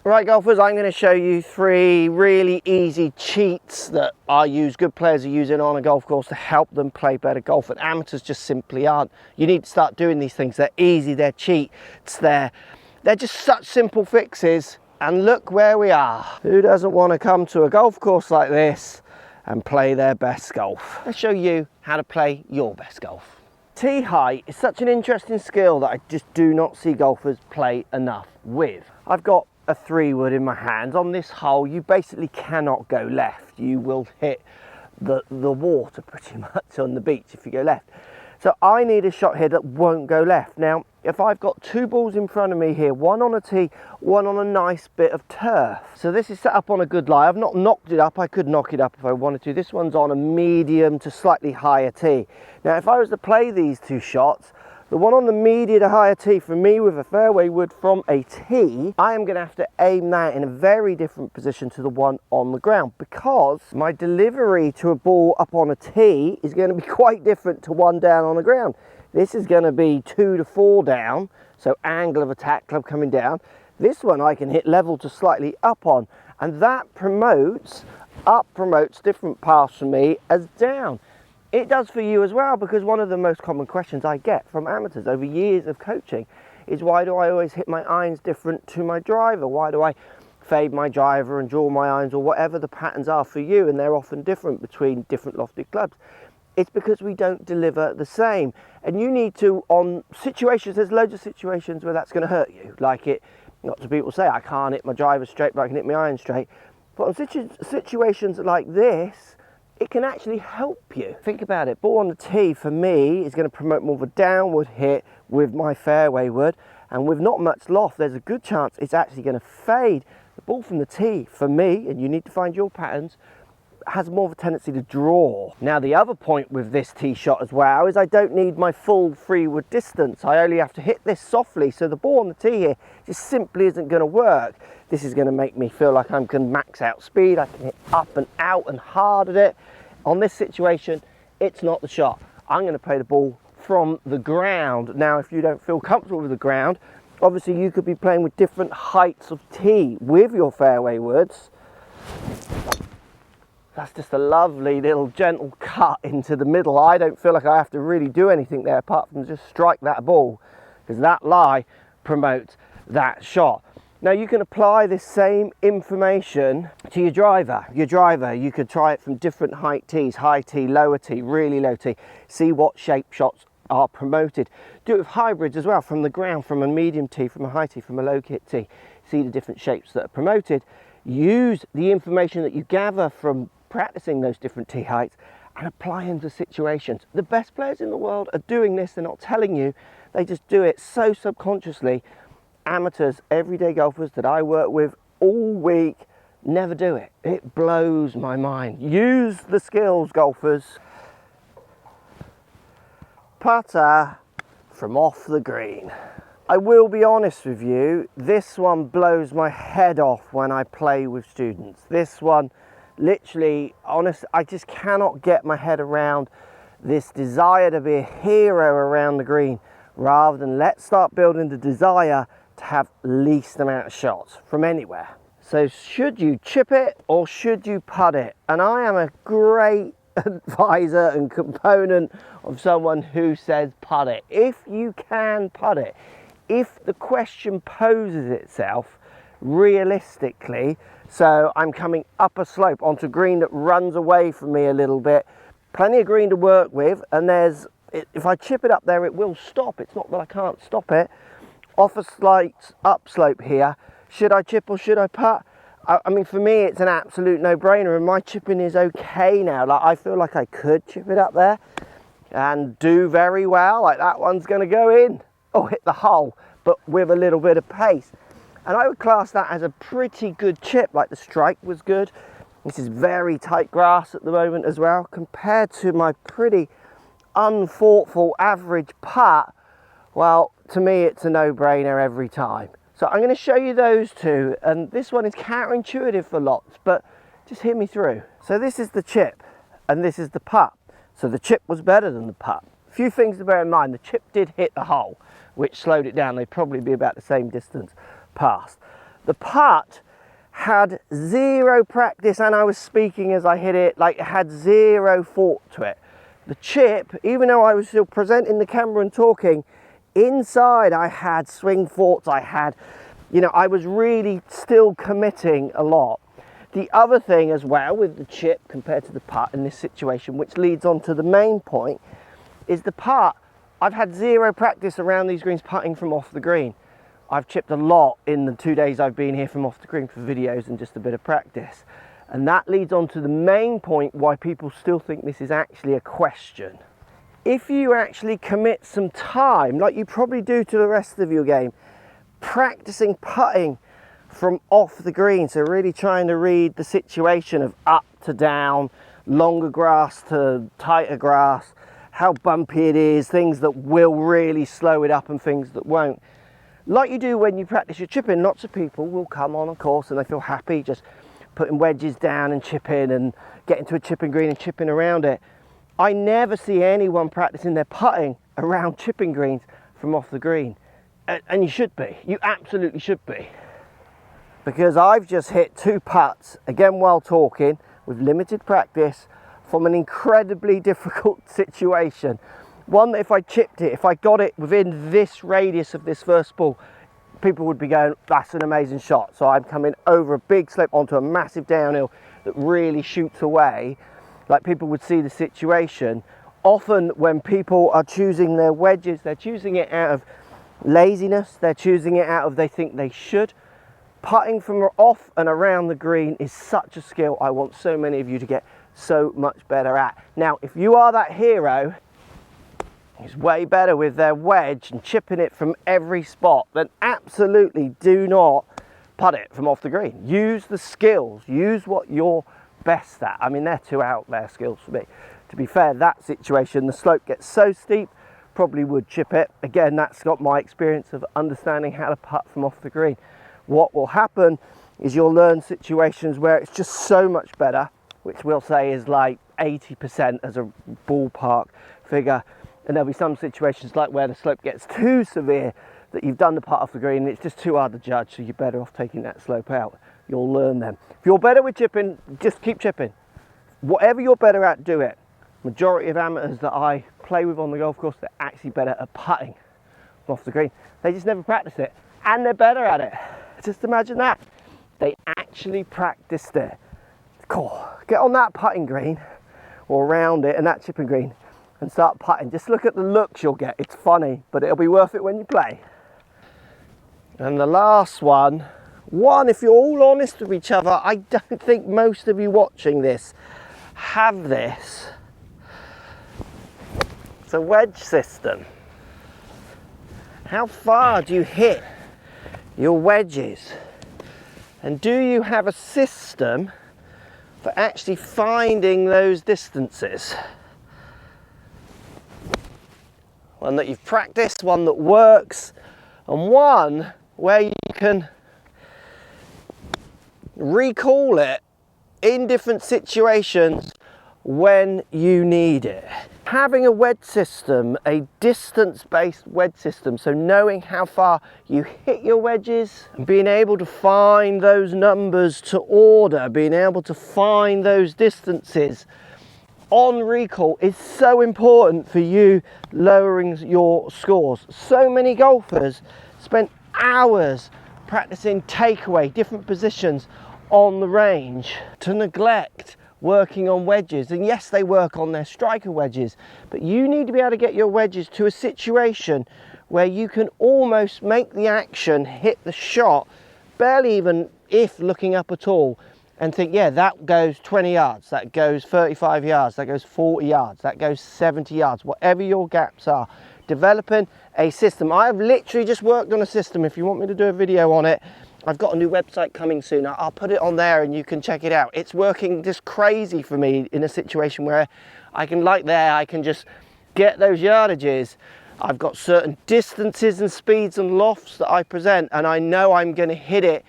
Right golfers, I'm going to show you 3 really easy cheats that good players are using on a golf course to help them play better golf, and amateurs just simply aren't. You need to start doing these things. They're easy, they're cheats, they're just such simple fixes, and look where we are. Who doesn't want to come to a golf course like this and play their best golf? Let's show you how to play your best golf. Tee height is such an interesting skill that I just do not see golfers play enough with. I've got a 3-wood in my hands. On this hole you basically cannot go left. You will hit the water pretty much on the beach if you go left. So I need a shot here that won't go left. Now if I've got 2 balls in front of me here, one on a tee, one on a nice bit of turf. So this is set up on a good lie. I've not knocked it up. I could knock it up if I wanted to. This one's on a medium to slightly higher tee. Now if I was to play these 2 shots, the one on the medium to higher tee for me with a fairway wood from a tee, I am going to have to aim that in a very different position to the one on the ground, because my delivery to a ball up on a tee is going to be quite different to one down on the ground. This is going to be 2 to 4 down, so angle of attack, club coming down. This one I can hit level to slightly up on, and that promotes different paths for me as down. It does for you as well, because one of the most common questions I get from amateurs over years of coaching is, why do I always hit my irons different to my driver? Why do I fade my driver and draw my irons, or whatever the patterns are for you? And they're often different between different lofted clubs. It's because we don't deliver the same. And you need to, on situations, there's loads of situations where that's going to hurt you. Like lots of people say, I can't hit my driver straight, but I can hit my iron straight. But on situations like this, it can actually help you. Think about it. Ball on the tee for me is going to promote more of a downward hit with my fairway wood, and with not much loft, there's a good chance it's actually going to fade. The ball from the tee for me, and you need to find your patterns, has more of a tendency to draw. Now the other point with this tee shot as well is I don't need my full 3-wood distance. I only have to hit this softly, so the ball on the tee here just simply isn't going to work. This is going to make me feel like I can max out speed. I can hit up and out and hard at it. On this situation, it's not the shot. I'm going to play the ball from the ground. Now if you don't feel comfortable with the ground, obviously you could be playing with different heights of tee with your fairway woods. That's just a lovely little gentle cut into the middle. I don't feel like I have to really do anything there apart from just strike that ball, because that lie promotes that shot. Now you can apply this same information to your driver. Your driver, you could try it from different height tees, high tee, lower tee, really low tee. See what shape shots are promoted. Do it with hybrids as well, from the ground, from a medium tee, from a high tee, from a low kit tee. See the different shapes that are promoted. Use the information that you gather from practicing those different tee heights and apply them to situations. The best players in the world are doing this. They're not telling you, they just do it so subconsciously. Amateurs, everyday golfers that I work with all week never do it. It blows my mind. Use the skills, golfers. Putter from off the green. I will be honest with you, this one blows my head off when I play with students. This one, literally, honest, I just cannot get my head around this desire to be a hero around the green, rather than let's start building the desire to have least amount of shots from anywhere. So should you chip it or should you putt it? And I am a great advisor and component of someone who says putt it. If you can putt it, if the question poses itself realistically, so I'm coming up a slope onto green that runs away from me a little bit, plenty of green to work with, and if I chip it up there, it will stop. It's not that I can't stop it. Off a slight upslope here, should I chip or should I putt? I mean, for me, it's an absolute no-brainer, and my chipping is okay now. Like, I feel like I could chip it up there and do very well. Like, that one's going to go in or hit the hole, but with a little bit of pace. And I would class that as a pretty good chip. Like, the strike was good. This is very tight grass at the moment as well, compared to my pretty unthoughtful average putt. Well, to me, it's a no-brainer every time. So I'm going to show you those two, and this one is counterintuitive for lots, but just hear me through. So this is the chip, and this is the putt. So the chip was better than the putt. A few things to bear in mind. The chip did hit the hole, which slowed it down. They'd probably be about the same distance past. The putt had zero practice, and I was speaking as I hit it, like it had zero thought to it. The chip, even though I was still presenting the camera and talking, inside I had swing thoughts, I was really still committing a lot. The other thing as well with the chip compared to the putt in this situation, which leads on to the main point, is the putt. I've had zero practice around these greens putting from off the green. I've chipped a lot in the 2 days I've been here from off the green for videos and just a bit of practice. And that leads on to the main point why people still think this is actually a question. If you actually commit some time, like you probably do to the rest of your game, practicing putting from off the green, so really trying to read the situation of up to down, longer grass to tighter grass, how bumpy it is, things that will really slow it up and things that won't. Like you do when you practice your chipping, lots of people will come on a course and they feel happy just putting wedges down and chipping and getting to a chipping green and chipping around it. I never see anyone practicing their putting around chipping greens from off the green. And you should be, you absolutely should be. Because I've just hit 2 putts, again while talking, with limited practice, from an incredibly difficult situation. One that if I chipped it, if I got it within this radius of this first ball, people would be going, that's an amazing shot. So I'm coming over a big slope onto a massive downhill that really shoots away. Like people would see the situation. Often when people are choosing their wedges, they're choosing it out of laziness, they're choosing it out of they think they should. Putting from off and around the green is such a skill I want so many of you to get so much better at. Now, if you are that hero who's way better with their wedge and chipping it from every spot, then absolutely do not putt it from off the green. Use the skills, use what you're best at. I mean, they're 2 out there skills for me. To be fair, that situation, the slope gets so steep, probably would chip it. Again, that's got my experience of understanding how to putt from off the green. What will happen is you'll learn situations where it's just so much better, which we'll say is like 80% as a ballpark figure. And there'll be some situations like where the slope gets too severe that you've done the putt off the green and it's just too hard to judge, so you're better off taking that slope out. You'll learn them. If you're better with chipping, just keep chipping. Whatever you're better at, do it. Majority of amateurs that I play with on the golf course, they're actually better at putting off the green. They just never practice it, and they're better at it. Just imagine that. They actually practiced it. Cool. Get on that putting green or around it and that chipping green and start putting. Just look at the looks you'll get. It's funny, but it'll be worth it when you play. And the last one, if you're all honest with each other, I don't think most of you watching this have this. It's a wedge system. How far do you hit your wedges? And do you have a system for actually finding those distances? One that you've practiced, one that works, and one where you can recall it in different situations when you need it. Having a wedge system, a distance-based wedge system, so knowing how far you hit your wedges, and being able to find those numbers to order, being able to find those distances on recall is so important for you lowering your scores. So many golfers spend hours practicing takeaway, different positions on the range, to neglect working on wedges. And yes, they work on their striker wedges, but you need to be able to get your wedges to a situation where you can almost make the action, hit the shot, barely even if looking up at all, and think, yeah, that goes 20 yards, that goes 35 yards, that goes 40 yards, that goes 70 yards, whatever your gaps are. Developing a system. I have literally just worked on a system. If you want me to do a video on it, I've got a new website coming soon. I'll put it on there and you can check it out. It's working just crazy for me in a situation where I can just get those yardages. I've got certain distances and speeds and lofts that I present, and I know I'm going to hit it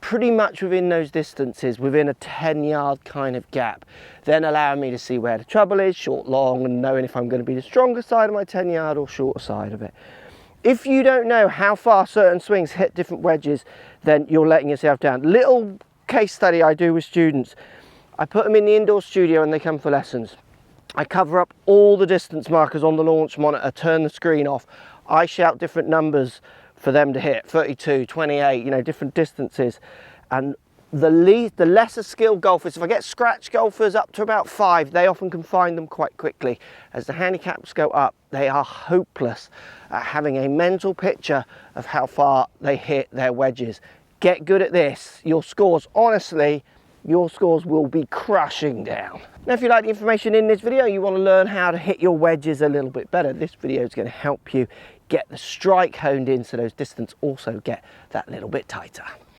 pretty much within those distances, within a 10-yard kind of gap. Then allowing me to see where the trouble is, short, long, and knowing if I'm going to be the stronger side of my 10-yard or shorter side of it. If you don't know how far certain swings hit different wedges, then you're letting yourself down. Little case study I do with students. I put them in the indoor studio and they come for lessons. I cover up all the distance markers on the launch monitor, turn the screen off. I shout different numbers for them to hit, 32, 28, you know, different distances. And the lesser skilled golfers, if I get scratch golfers up to about 5, they often can find them quite quickly. As the handicaps go up, they are hopeless at having a mental picture of how far they hit their wedges. Get good at this. Your scores, honestly, your scores will be crushing down. Now, if you like the information in this video, you want to learn how to hit your wedges a little bit better, this video is going to help you get the strike honed in so those distance also get that little bit tighter.